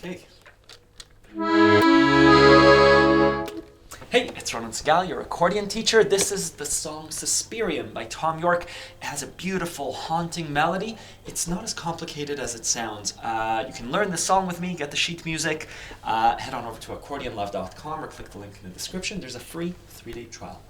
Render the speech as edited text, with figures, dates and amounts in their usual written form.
Okay. Hey, it's Ronan Segal, your accordion teacher. This is the song Suspirium by Thom Yorke. It has a beautiful, haunting melody. It's not as complicated as it sounds. You can learn this song with me, get the sheet music. Head on over to accordionlove.com or click the link in the description. There's a free 3-day trial.